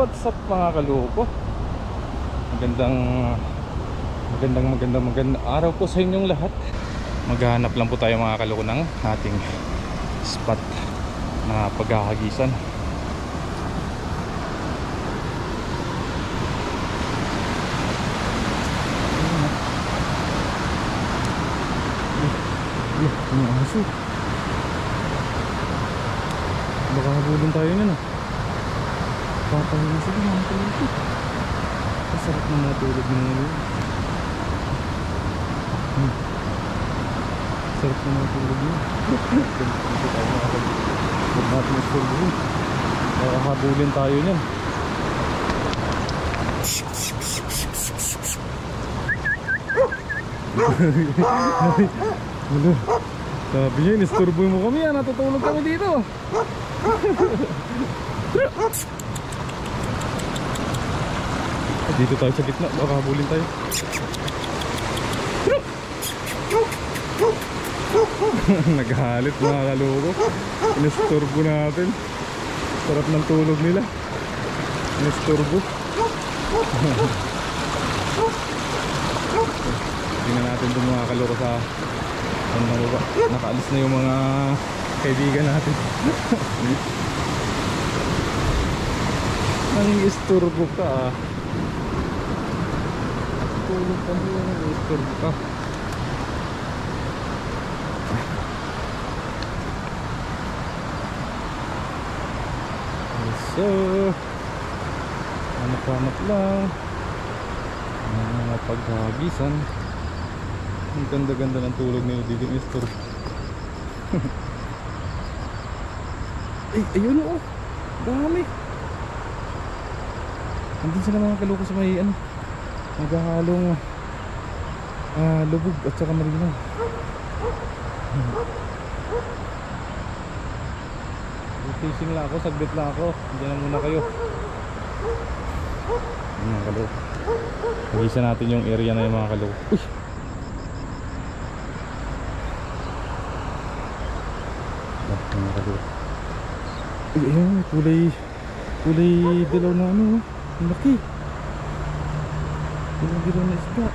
what's up mga kaloko? Magandang araw po sa inyong lahat. Maghahanap lang po tayo mga kaloko ng ating spot na paghahagisan. Yung aso, baka habulin tayo na na. Papahinga sila mga kaloko. Masarap na matulog na ngayon. Sarap na matulog na. Ganito tayo mga kaloko. Huwag natin matulog. Baka habulin tayo niyan. Sabi niya, inisturbo mo kami, natutulog kami dito. Dito tayo sa gitna, baka habulin tayo. Naghalit mga kaloko. Inisturbo natin. Sarap ng tulog nila. Inisturbo. Tingnan natin itong mga kaloko sa baba. Nakaalis na yung mga kaibigan natin. Nang-isturbo ka ah. Tulog ka mo, nang-isturbo ka. So hanap-hanap lang mga paghahagisan. Ang ganda-ganda ng tulog nila dito ni Store. Ay, ayun o, dami. Andun sila mga kaloko sa may ano, maghahalong lubog at saka marinaw. Fishing lang ako, saglit lang ako. Diyan na muna kayo. Mga kaloko, nag-isa natin yung area na yung mga kaloko. Uy! Mga kaloko. Uy, ayun, kulay dilaw na ano. Ang laki. Kulay dilaw na isda.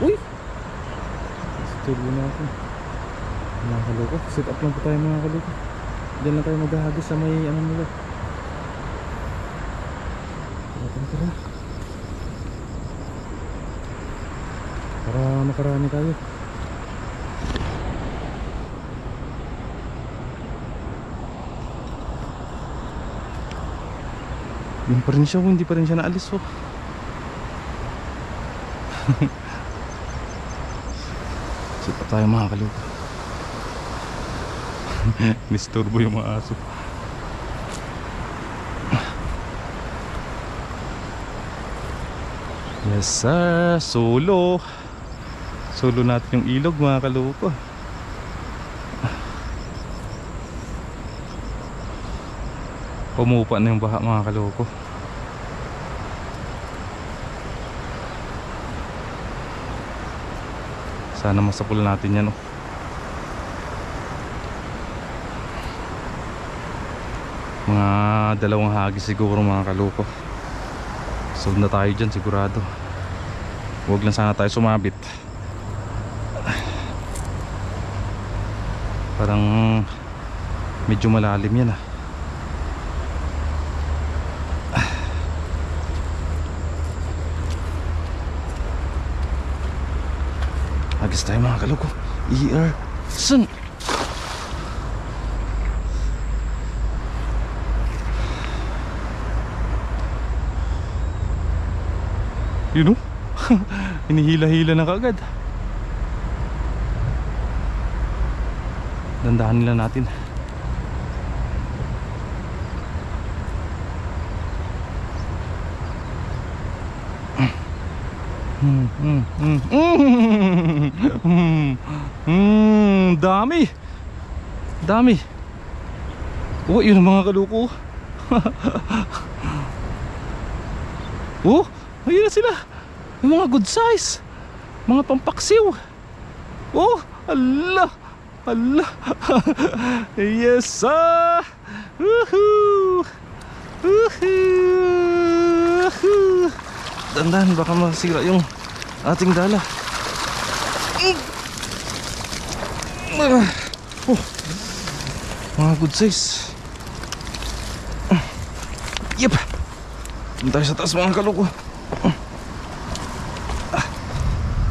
Uy! Isturbo na ako. Mga kaloko, set up lang po tayo mga kaloko. Diyan lang tayo maghahagis sa may ano nila. Tara. Para makarami tayo. Yun pa rin siya, hindi pa rin siya naalis oh. Sit up tayo mga kaloko. Nisturbo yung mga aso. Yes sir, solo natin yung ilog mga kaloko. Pumupa na yung baha mga kaloko. Sana masapul natin yan oh. Mga 2 hagis siguro mga kaloko. Sold na tayo dyan sigurado. Huwag lang sana tayo sumabit. Parang medyo malalim yan ah. Hagis tayo mga kaloko. Sun. You know? Hinihila-hila na kaagad. Dandahan nila natin. Dami. Oh, yun ang mga kaloko. Oh, ayun na sila. Yung mga good size. Mga pampaksiw. Oh, Allah. Yes sir. Woohoo. Dahan-dahan, baka masira yung ating dala. Oh, mga good size. Yep. Doon tayo sa taas mga kaloko.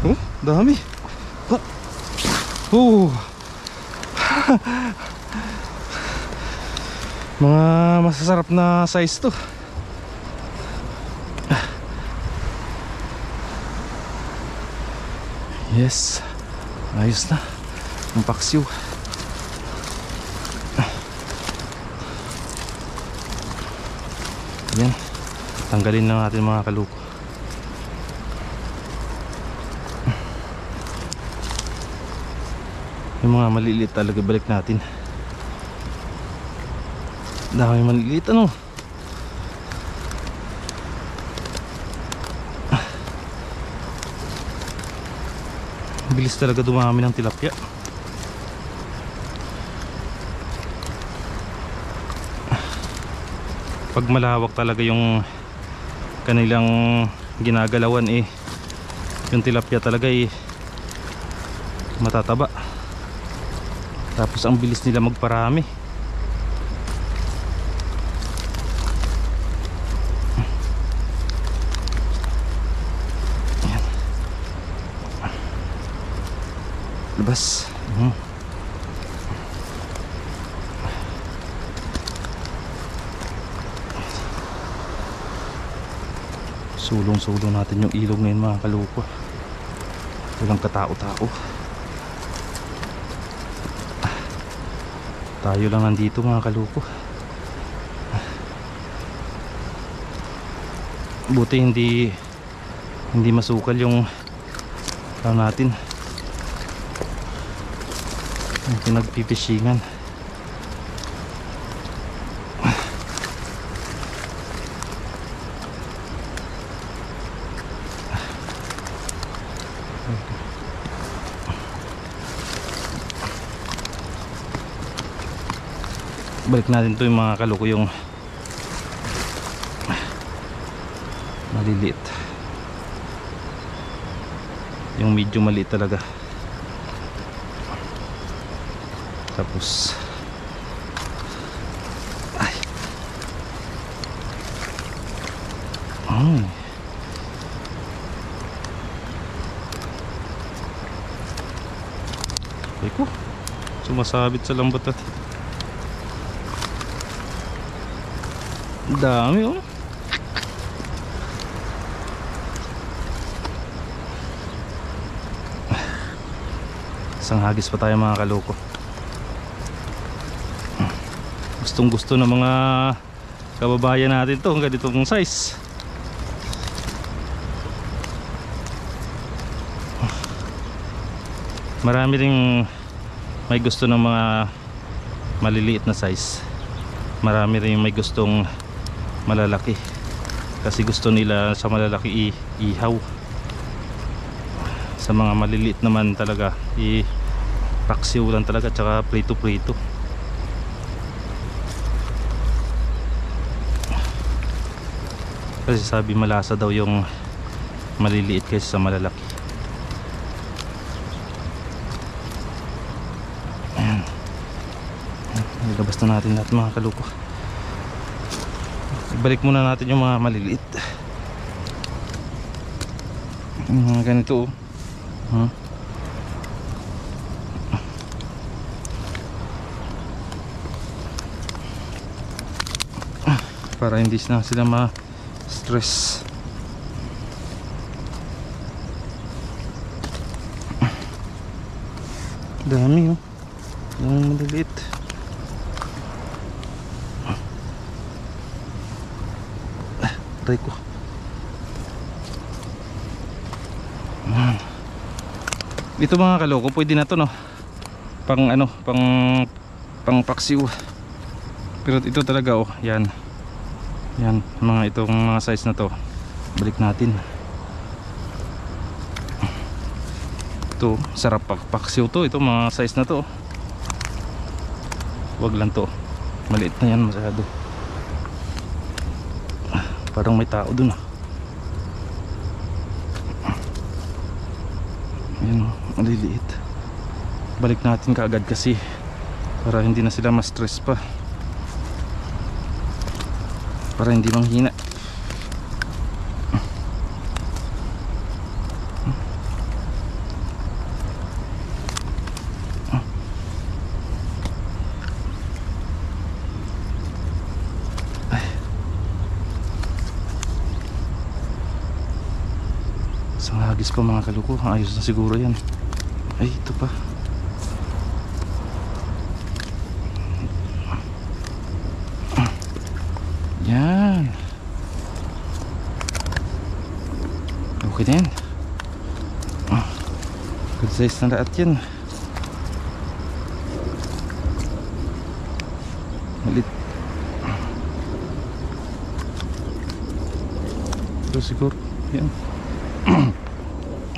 Oh, dami. Oh. Mga masasarap na size to. Yes. Ayos na. Ang paksiw. Yan. Tanggalin lang natin mga kaluko. Yung mga maliliit talaga balik natin. Dami maliliit ano. Bilis talaga dumami ng tilapia. Pag malawak talaga yung kanilang ginagalawan eh, yung tilapia talaga eh matataba. Tapos ang bilis nila magparami. Ayan. Labas. Sulong-sulong natin yung ilog ngayon mga kaluko. Walang katao-tao. Tayo lang nandito mga kaluko. Buti hindi masukal yung natin yung pinagpipishingan. Balik natin to yung mga kaluko, yung maliliit, yung medyo maliit talaga. Tapos ay ko sumasabit sa lambat at dami oh. Isang hagis pa tayo mga kaloko. Gustong gusto ng mga kababayan natin to, ang ganitong size. Marami ring may gusto ng mga maliliit na size. Marami rin may gustong malalaki, kasi gusto nila sa malalaki ihaw. Sa mga maliliit naman talaga paksiw lang talaga, tsaka prito-prito. Kasi sabi malasa daw yung maliliit kaysa sa malalaki. Ayan. Ilabas na natin lahat mga kaluko. Ibalik muna natin yung mga maliliit. Yung mga ganito oh. Para hindi na sila ma-stress. Dami oh. Yung maliliit. Aray ko. Ito mga kaloko, pwede na to no. Pang ano, pang paksiw. Pero ito talaga oh, yan. Yan, mga itong mga size na to. Balik natin. Ito, sarap paksiw to. Ito mga size na to. Wag lang to. Maliit na yan masyado. Parang may tao dun ah. maliliit. Balik natin kaagad kasi para hindi na sila ma-stress pa, para hindi manghina. Isang hagis pa mga kaluko, ayos na siguro yan. Ay, ito pa. Yan. Okay na yan. Good size na lahat yan. Malit. Ito siguro. Yan.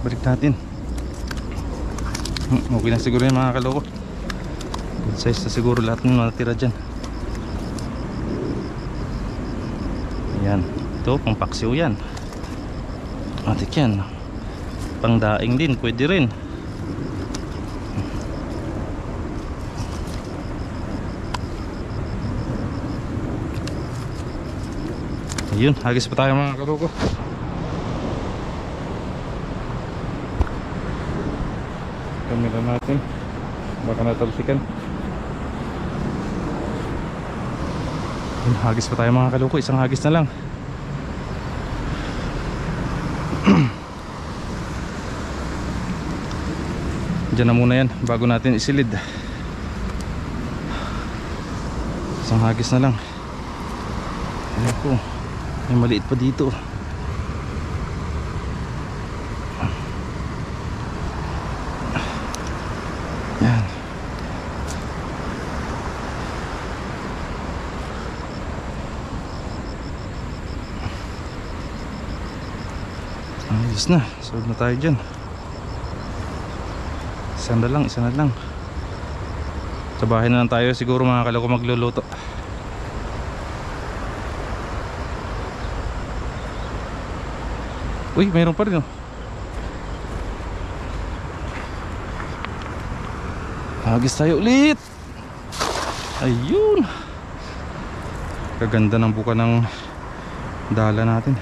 Balik natin. Okay na siguro yan mga kaloko. Good size na siguro lahat ng natira dyan. Yan. Ito pang paksiw yan. Matik yan. Pang daing din pwede rin. Ayun, hagis pa tayo mga kaloko. Kamera natin, baka natalsikan. Hagis pa tayo mga kaluko, isang hagis na lang. Diyan na muna yan bago natin isilid. Isang hagis na lang. Ayan po, may maliit pa dito. Ayos na, solve na tayo dyan. Isa na lang. Sa bahay na lang tayo siguro mga kaloko magluluto. Uy, mayroon pa rin oh. Hagis tayo ulit. Ayun. Kaganda ng buka ng dala natin.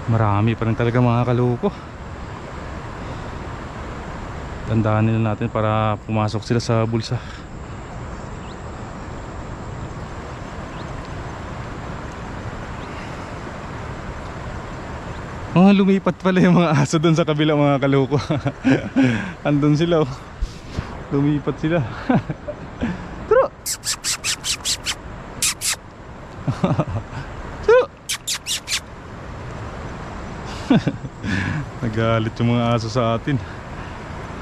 Marami pa rin talaga mga kaluko. Tandaan nila natin para pumasok sila sa bulsa. Oh, lumipat pala yung mga aso doon sa kabila mga kaluko. Andun sila oh. Lumipat sila. Turo. Nagalit yung mga aso sa atin.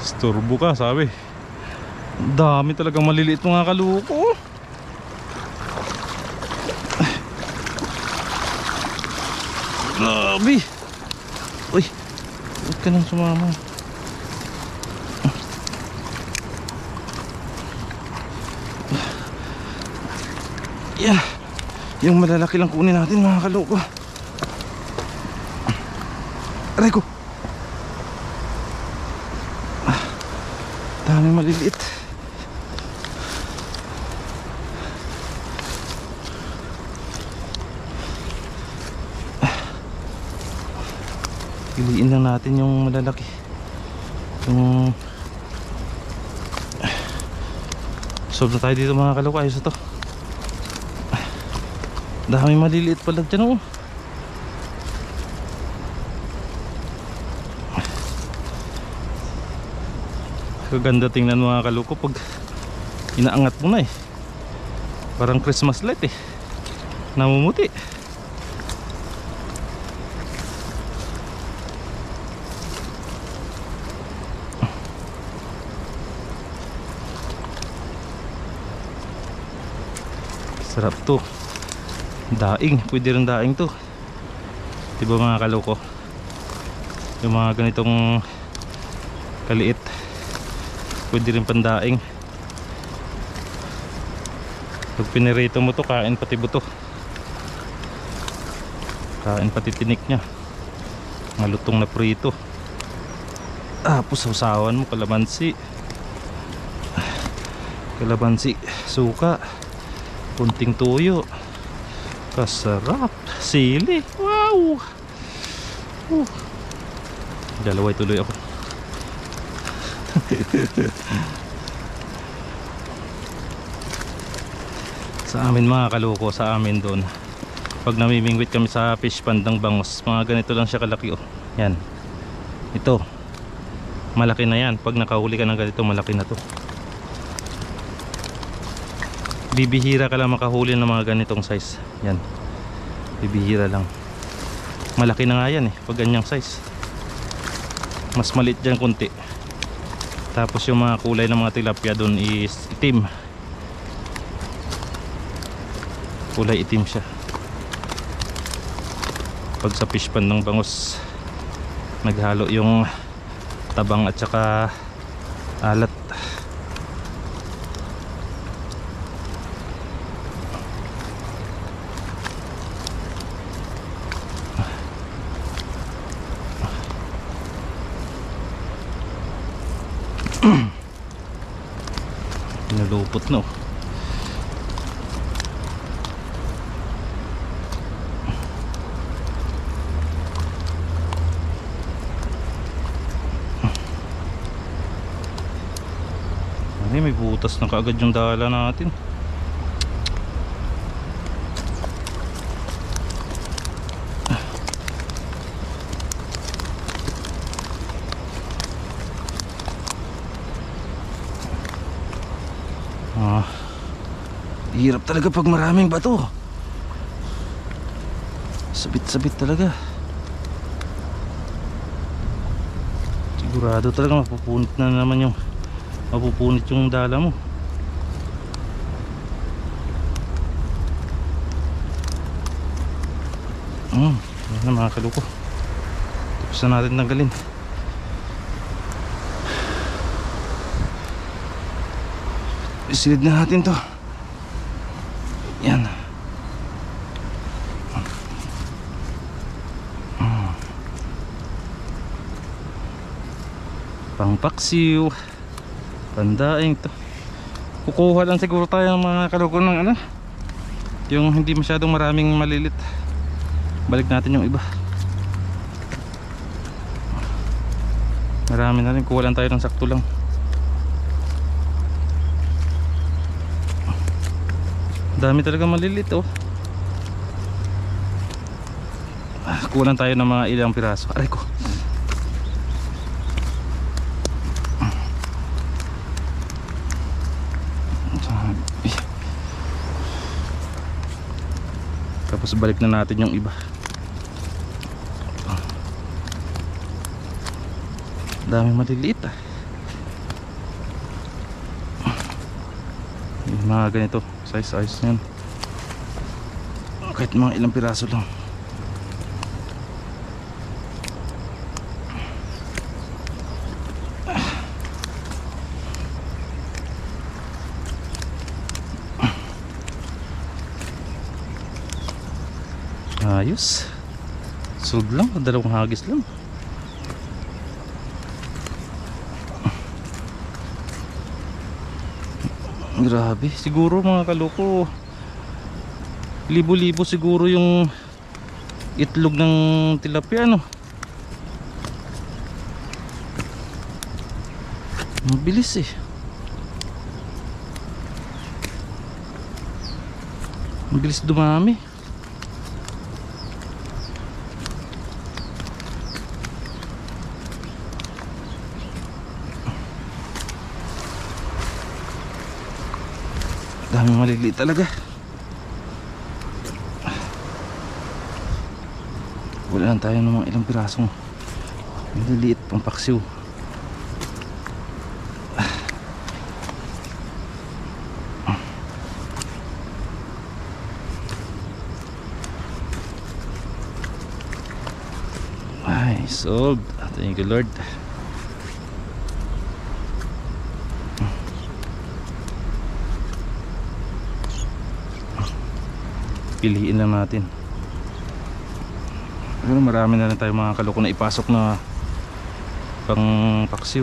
Istorbo ka sabi. Dami talagang maliliit mga kaluko. Grabe. Uy, huwag ka nang sumama. Yeah, yung malalaki lang kunin natin mga kaluko. Aray ko. Dami maliliit. Piliin lang natin yung malalaki. Yung solve na tayo dito mga kaluko. Ayos na to. Dami maliliit pala dyan oh. Kaganda tingnan mga kaluko pag inaangat mo na eh. Parang Christmas light eh. Namumuti. Sarap to. Daing, pwede rin daing to. Diba mga kaluko? Yung mga ganitong kaliit pwede rin pandaing. Pag pinirito mo to, kain pati buto. Kain pati tinik niya. Malutong na prito. Tapos sausawan mo kalamansi. Kalamansi, suka, kunting tuyo. Kasarap. Sili. Wow. Dalaway tuloy ako. Sa amin mga kaloko, sa amin doon, pag namimingwit kami sa fish pond ng Bangos, mga ganito lang siya kalaki. Oh, yan. Ito, malaki na yan. Pag nakahuli ka ng ganito, malaki na to. Bibihira ka lang makahuli ng mga ganitong size. Yan, bibihira lang. Malaki na nga yan pag ganyang size. Mas maliit dyan kunti. Tapos yung mga kulay ng mga tilapia doon is itim. Kulay itim siya. Pag sa fish pond ng Bangos, naghalo yung tabang at saka alat. Pinalupot no. May butas na kaagad yung dala natin. Hirap talaga pag maraming bato. Sabit-sabit talaga. Sigurado talaga mapupunit na naman yung dala mo. Yan na mga kaloko. Tapos na natin tanggalin. Isilid na natin to. Yan. Pangpaksiw, pandaing to. Kukuha lang siguro tayo ng mga kaloko ng yung hindi masyadong maraming malilit. Balik natin yung iba. Marami na rin, kuha lang tayo ng sakto lang. Dami talaga malilit kuha lang tayo ng mga ilang piraso. Aray ko. Tapos balik na natin yung iba. Dami maliliit yung mga ganito size yan, kahit mga ilang piraso lang. Ayos. Sud lang, dalawang hagis lang. Grabe, siguro mga kaloko, libo-libo siguro yung itlog ng tilapia Mabilis mabilis dumami. Daming maliliit talaga. Wala lang tayo ng mga ilang pirasong maliliit pang paksiw. Ay, sold. Thank you Lord. Piliin lang natin. Pero marami na rin tayo mga kaloko na ipasok na pang paksiw.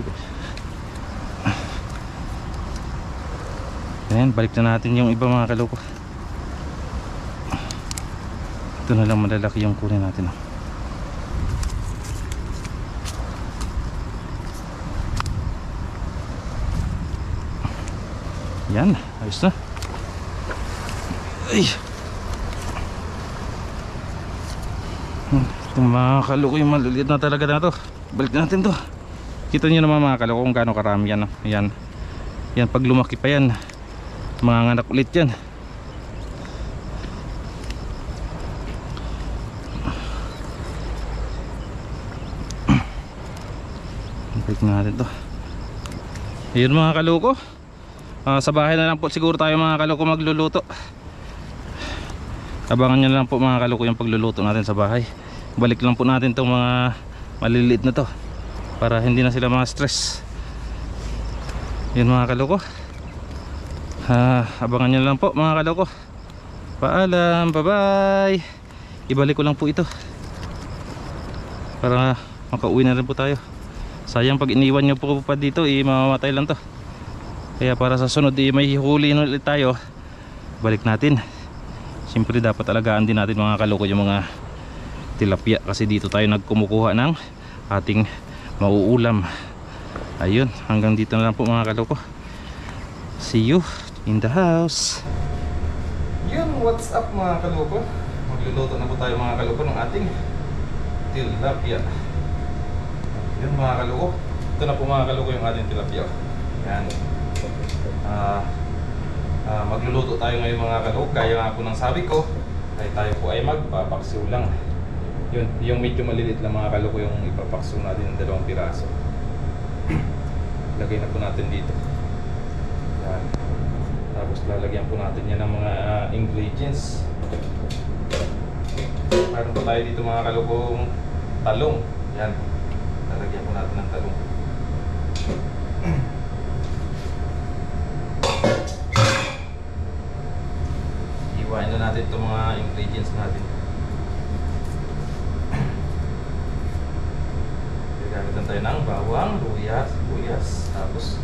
Ayan, balik na natin yung iba mga kaloko. Ito na lang malalaki yung kunin natin. Yan, ayos na. Ay. Itong mga kaloko yung maliliit na talaga na to. Balik natin to. Kita nyo naman mga kaloko kung gaano karami yan. Yan, yan pag lumaki pa yan, mga anak ulit yan. Balik natin to. Ayun mga kaloko, sa bahay na lang po siguro tayo mga kaloko magluluto. Abangan nyo lang po mga kaloko yung pagluluto natin sa bahay. Balik lang po natin itong mga maliliit na to para hindi na sila mga stress. Yun mga kaloko, abangan nyo lang po mga kaloko. Paalam, bye bye. Ibalik ko lang po ito para makauwi na rin po tayo. Sayang pag iniwan nyo po pa dito, mamamatay lang to. Kaya para sa sunod may huli ulit tayo, balik natin. Siyempre dapat alagaan din natin mga kaloko yung mga tilapia, kasi dito tayo nagkumukuha ng ating mauulam. Ayun, hanggang dito na lang po mga kaloko. See you in the house. Yun, what's up mga kaloko? Magluluto na po tayo mga kaloko ng ating tilapia. Yun mga kaloko, ito na po mga kaloko yung ating tilapia. Yan. Magluluto tayo ngayon mga kaloko. Kaya nga po ng sabi ko ay tayo po ay magpapaksiw lang. Yun, yung medyo maliliit lang mga kaloko yung ipapaksiw natin ng 2 piraso. Lagay na po natin dito. Yan. Tapos lalagyan po natin yan ng mga ingredients. Meron po tayo dito mga kaloko talong. Yan, lalagyan po natin ng talong. Iwain na natin itong mga ingredients natin. Gagamitan tayo ng bawang, luya, sibuyas, tapos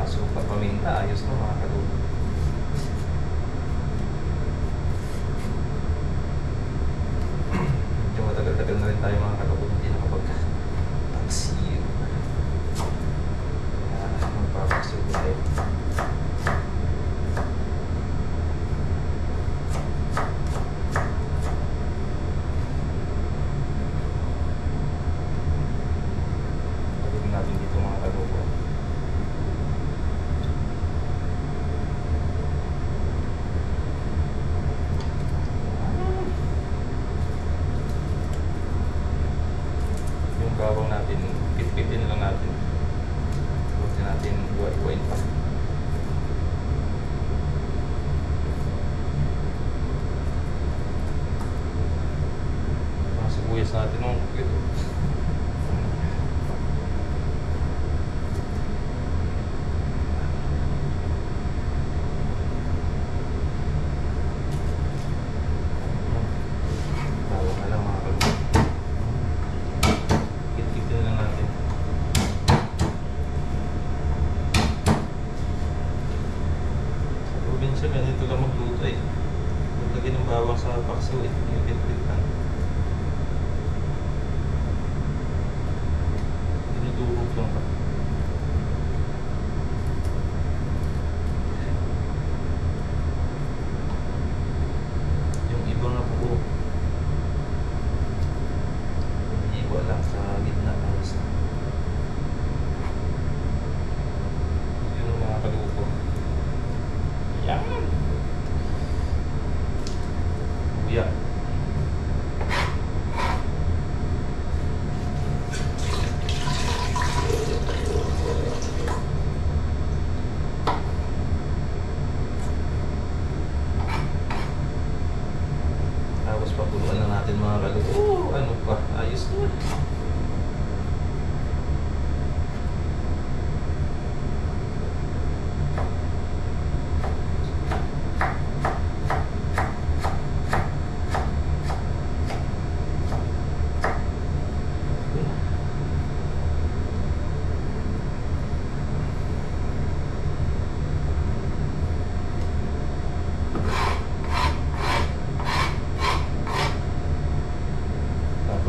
suka, paminta. Ayos na mga kaloko. Medyo matagal-tagal na rin tayo mga kaloko hindi nakapag-paksiw. Magpapaksiw tayo. Bawang natin, pitpitin lang natin. Huwag natin iwa-iwain pa. Mga sibuyas natin ng kumpleto. Ganito lang magluto eh. Maglagay ng bawang sa paksiw eh. Yung bit-bit lang. Dinudurog lang pa. Yung iba nga po, iniiwa lang sa gitna. Ayos na. Yun ang mga kalupo. Yan. Luya. Tapos papuluan na natin mga kalupo. Ano pa? Ayos na.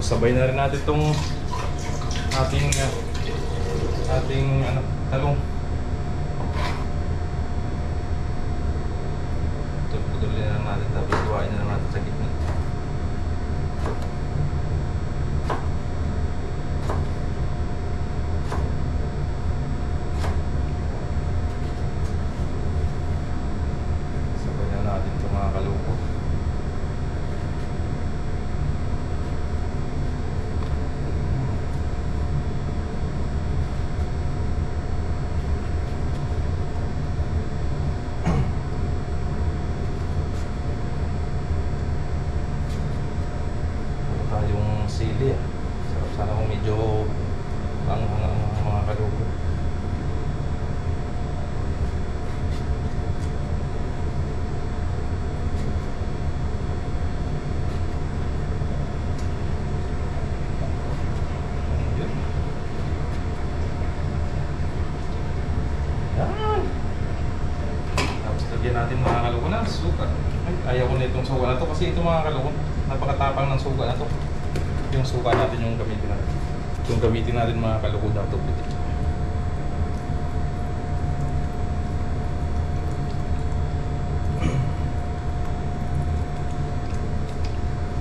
Tapos sabay na rin natin itong ating ano, talong. Putulin na lang natin, tapos iwain na lang natin sa gitna. Sabay na natin itong mga kaluko. Yung sili sarap sana kung medyo ang mga kaluko. Yan. Tapos lagyan natin mga kaluko ng suka. Ay, ayaw ko na itong suka na to kasi ito mga kaluko napakatapang ng suka na to. Yung suka natin yung gamitin natin. Yung gamitin natin mga kaluko dato.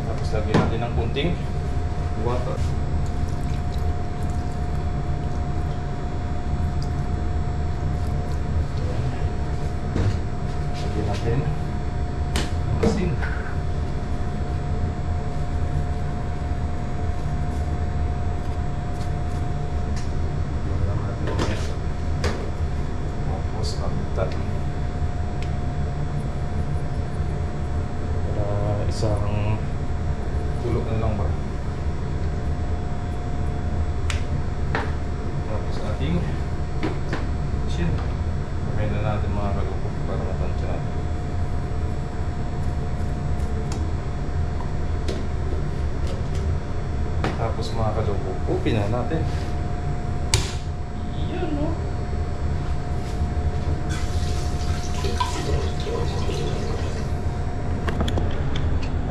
Tapos lagyan natin ng kunting water. Lagyan natin ng asin. Para isang tulog na lang ba. Tapos ating chin. Pakain na natin mga kaluko para matansya natin. Tapos mga kaluko, upin na natin. Yan no.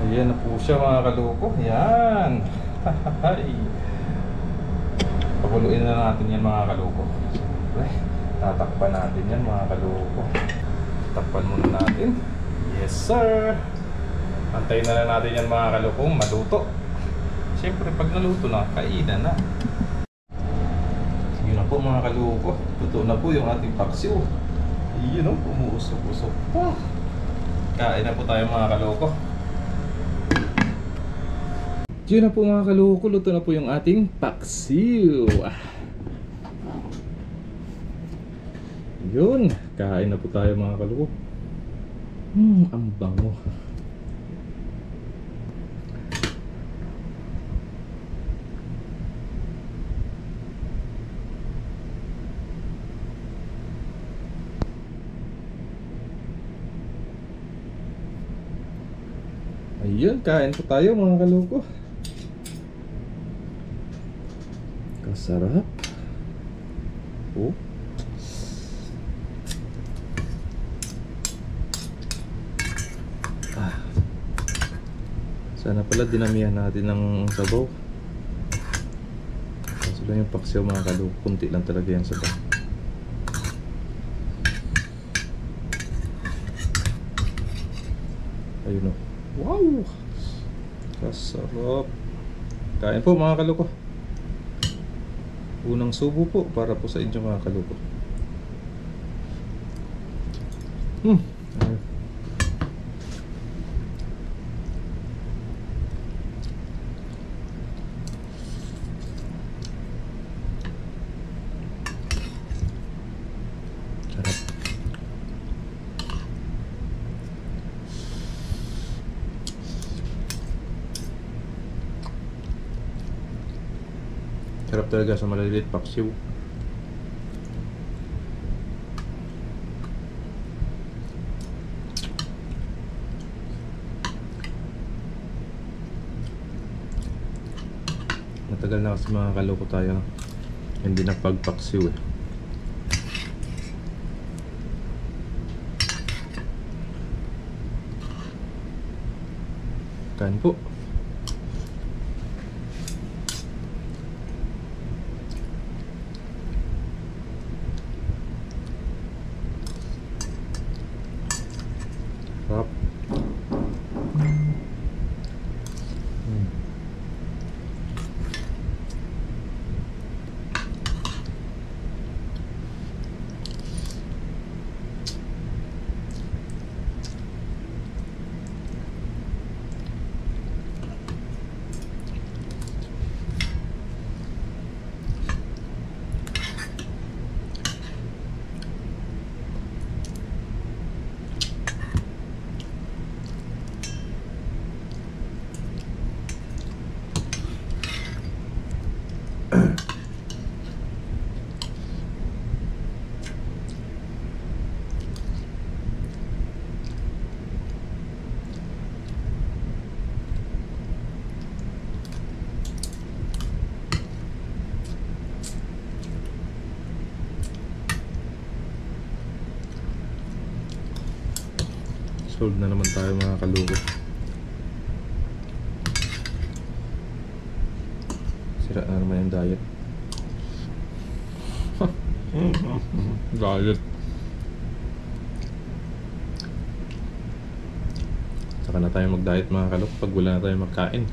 Ayan na po siya mga kaluko. Yan. Pakuluin na natin yan mga kaluko. Siyempre, tatakpan natin yan mga kaluko. Takpan muna natin. Yes sir. Antayin na lang natin yan mga kalukong maluto. Siyempre pag naluto na, kainan na. Yun na po mga kaluko. Luto na po yung ating paksiw. Yun o, umuusok-usok pa. Kain na po tayo mga kaluko. Yun na po mga kaluko, luto na po yung ating paksiw. Yun, kain na po tayo mga kaluko. Ang bango. Ayun, kain po tayo mga kaluko. Kasarap. Oh. Sana pala dinamihan natin ng sabaw. Kaso lang yung paksiw mga kaluko, kunti lang talaga yung sabaw. Ayun o. Wow! Kasarap. Kain po mga kaluko. Unang subo po para po sa inyo mga kaluko. Ayun. Sarap. Sarap talaga sa maliliit paksiw. Matagal na kasi mga kaluko tayo hindi napagpaksiw eh. Kain po. Sarap. Solve na naman tayo mga kalugo. Sira na naman yung diet. Diet. Saka na tayo mag-diet mga kalok pag wala na tayo magkain.